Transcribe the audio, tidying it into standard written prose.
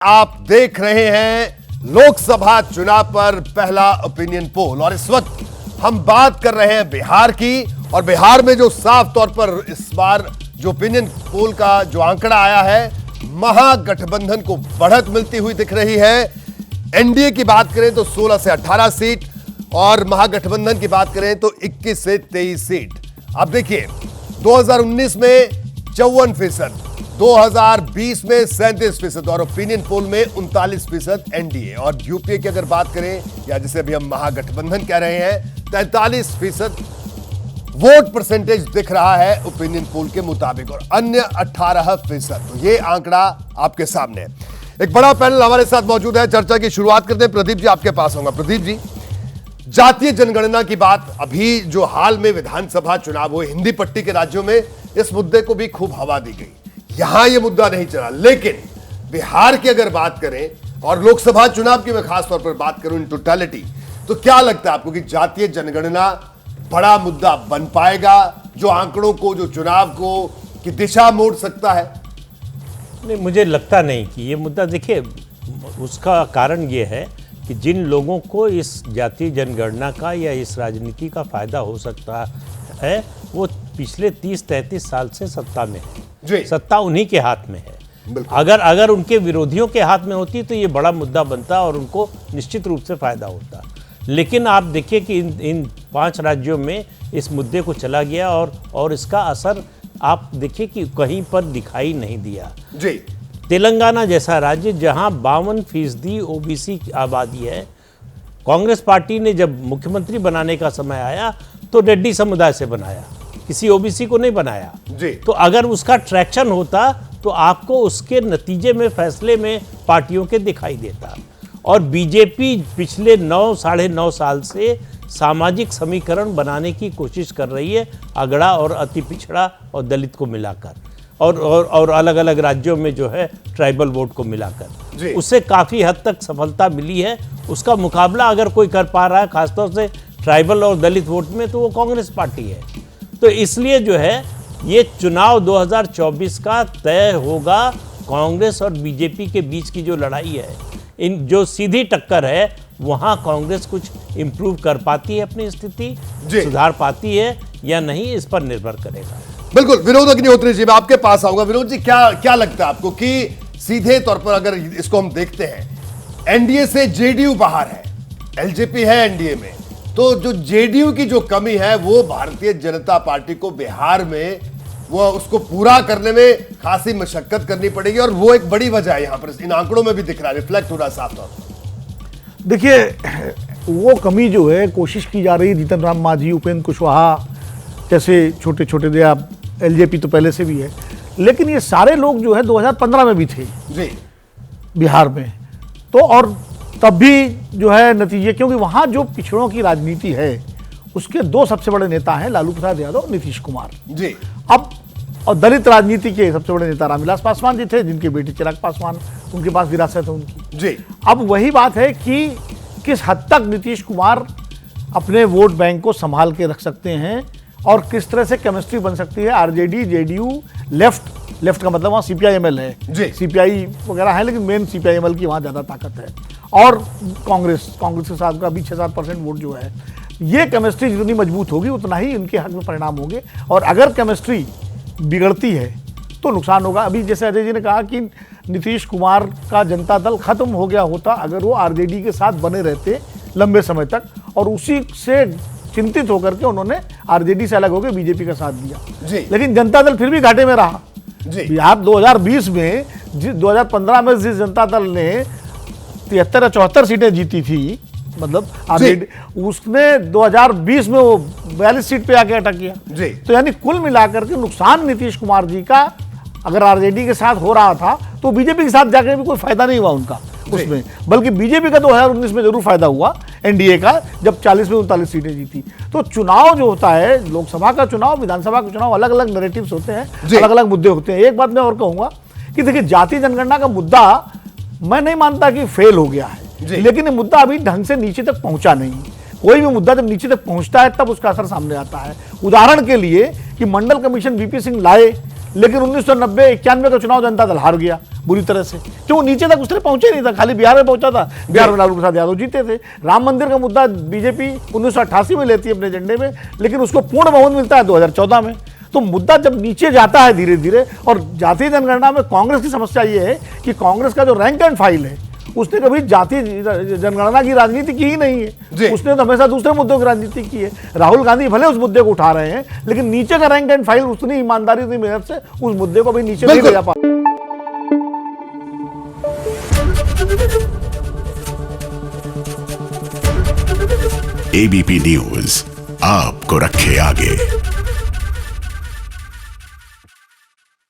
आप देख रहे हैं लोकसभा चुनाव पर पहला ओपिनियन पोल और इस वक्त हम बात कर रहे हैं बिहार की। और बिहार में जो साफ तौर पर इस बार जो ओपिनियन पोल का जो आंकड़ा आया है, महागठबंधन को बढ़त मिलती हुई दिख रही है। एनडीए की बात करें तो 16 से 18 सीट और महागठबंधन की बात करें तो 21 से 23 सीट। अब देखिए 2019 में 54%, 2020 में 37% और ओपिनियन पोल में 39% एनडीए। और यूपीए की अगर बात करें या जिसे अभी हम महागठबंधन कह रहे हैं, 43% वोट परसेंटेज दिख रहा है ओपिनियन पोल के मुताबिक और अन्य 18%। तो ये आंकड़ा आपके सामने है। एक बड़ा पैनल हमारे साथ मौजूद है। चर्चा की शुरुआत करते हैं। प्रदीप जी आपके पास होगा। प्रदीप जी, जातीय जनगणना की बात अभी जो हाल में विधानसभा चुनाव हुए हिंदी पट्टी के राज्यों में, इस मुद्दे को भी खूब हवा दी गई। यहां यह मुद्दा नहीं चला, लेकिन बिहार की अगर बात करें और लोकसभा चुनाव की मैं खास तौर पर बात करूं इन टोटलिटी, तो क्या लगता है आपको कि जातीय जनगणना बड़ा मुद्दा बन पाएगा जो आंकड़ों को, जो चुनाव को की दिशा मोड़ सकता है? नहीं, मुझे लगता नहीं कि ये मुद्दा, देखिए उसका कारण ये है कि जिन लोगों को इस जातीय जनगणना का या इस राजनीति का फायदा हो सकता है वो पिछले 30-33 साल से सत्ता में है जी। सत्ता उन्हीं के हाथ में है। अगर उनके विरोधियों के हाथ में होती तो ये बड़ा मुद्दा बनता और उनको निश्चित रूप से फायदा होता। लेकिन आप देखिए कि इन 5 राज्यों में इस मुद्दे को चला गया और इसका असर आप देखिए कि कहीं पर दिखाई नहीं दिया जी। तेलंगाना जैसा राज्य जहां 52% ओबीसी की आबादी है, कांग्रेस पार्टी ने जब मुख्यमंत्री बनाने का समय आया तो रेड्डी समुदाय से बनाया, किसी ओबीसी को नहीं बनाया जी। तो अगर उसका ट्रैक्शन होता तो आपको उसके नतीजे में, फैसले में पार्टियों के दिखाई देता। और बीजेपी पिछले 9-9.5 साल से सामाजिक समीकरण बनाने की कोशिश कर रही है, अगड़ा और अति पिछड़ा और दलित को मिलाकर और अलग अलग राज्यों में जो है ट्राइबल वोट को मिलाकर, उससे काफ़ी हद तक सफलता मिली है। उसका मुकाबला अगर कोई कर पा रहा है खासतौर से ट्राइबल और दलित वोट में, तो वो कांग्रेस पार्टी है। तो इसलिए जो है ये चुनाव 2024 का तय होगा कांग्रेस और बीजेपी के बीच की जो लड़ाई है, इन जो सीधी टक्कर है, वहाँ कांग्रेस कुछ इम्प्रूव कर पाती है, अपनी स्थिति सुधार पाती है या नहीं, इस पर निर्भर करेगा। बिल्कुल। विनोद अग्निहोत्री जी, मैं आपके पास आऊंगा। विनोद जी, क्या लगता है आपको कि सीधे तौर पर अगर इसको हम देखते हैं, एनडीए से जेडीयू बाहर है, एलजेपी है एनडीए में, तो जो जेडीयू की जो कमी है वो भारतीय जनता पार्टी को बिहार में वो उसको पूरा करने में खासी मशक्कत करनी पड़ेगी और वो एक बड़ी वजह है। यहां पर इन आंकड़ों में भी दिख रहा है, रिफ्लेक्ट हो रहा है साफ तौर पर। देखिए, वो कमी जो है कोशिश की जा रही है, जीतन राम मांझी, उपेंद्र कुशवाहा जैसे छोटे छोटे दे, आप एलजेपी तो पहले से भी है, लेकिन ये सारे लोग जो है 2015 में भी थे जी बिहार में। तो और तब भी जो है नतीजे, क्योंकि वहाँ जो पिछड़ों की राजनीति है उसके 2 सबसे बड़े नेता हैं, लालू प्रसाद यादव और नीतीश कुमार जी। अब और दलित राजनीति के सबसे बड़े नेता रामविलास पासवान जी थे, जिनके बेटे चिराग पासवान, उनके पास विरासत है उनकी जी। अब वही बात है कि किस हद तक नीतीश कुमार अपने वोट बैंक को संभाल के रख सकते हैं और किस तरह से केमिस्ट्री बन सकती है आरजेडी, जेडीयू, लेफ्ट का मतलब वहाँ सीपीआईएमएल है, सीपीआई वगैरह है, लेकिन मेन सीपीआईएमएल की वहाँ ज़्यादा ताकत है, और कांग्रेस के साथ का भी 6-7% वोट जो है, ये केमिस्ट्री जितनी मजबूत होगी उतना ही इनके हक में परिणाम होंगे। और अगर केमिस्ट्री बिगड़ती है तो नुकसान होगा। अभी जैसे अजय जी ने कहा कि नीतीश कुमार का जनता दल खत्म हो गया होता अगर वो आरजेडी के साथ बने रहते लंबे समय तक, और उसी से चिंतित होकर के उन्होंने आरजेडी से अलग होकर बीजेपी का साथ दिया। लेकिन जनता दल फिर भी घाटे में रहा। बिहार 2020 में 2015 में जिस जनता दल ने 73 या 74 सीटें जीती थी, मतलब उसने 2020 में वो 42 सीट पे आके अटक गया। तो यानी कुल मिलाकर के नुकसान नीतीश कुमार जी का अगर आरजेडी के साथ हो रहा था तो बीजेपी के साथ जाकर भी कोई फायदा नहीं हुआ उनका उसमें, बल्कि बीजेपी का 2019 में जरूर फायदा हुआ एनडीए का, जब 40 में 39 सीटें जीती। तो चुनाव जो होता है, लोकसभा का चुनाव, विधानसभा का चुनाव, अलग अलग नैरेटिव्स होते हैं, अलग अलग मुद्दे होते हैं। एक बात मैं और कहूंगा कि देखिए, जातीय जनगणना का मुद्दा मैं नहीं मानता कि फेल हो गया है, लेकिन ये मुद्दा अभी ढंग से नीचे तक पहुंचा नहीं। कोई भी मुद्दा जब नीचे तक पहुंचता है तब उसका असर सामने आता है। उदाहरण के लिए कि मंडल कमीशन वीपी सिंह लाए, लेकिन 1990-91 का चुनाव जनता दल हार गया बुरी तरह से, क्यों? नीचे तक उसने पहुंचे नहीं था, खाली बिहार में पहुंचा था। बिहार में लालू प्रसाद यादव जीते थे। राम मंदिर का मुद्दा बीजेपी 1988 में लेती है अपने एजेंडे में, लेकिन उसको पूर्ण बहुमत मिलता है 2014 में। तो मुद्दा जब नीचे जाता है धीरे धीरे, और जातीय जनगणना में कांग्रेस की समस्या ये है कि कांग्रेस का जो रैंक एंड फाइल है उसने कभी जातीय जनगणना की राजनीति की ही नहीं है। उसने तो हमेशा दूसरे मुद्दों की राजनीति की है। राहुल गांधी भले उस मुद्दे को उठा रहे हैं, लेकिन नीचे का रैंक एंड फाइल उतनी ईमानदारी, उतनी मेहनत से उस मुद्दे को भी नीचे नहीं ले जा पा। एबीपी न्यूज आपको रखे आगे।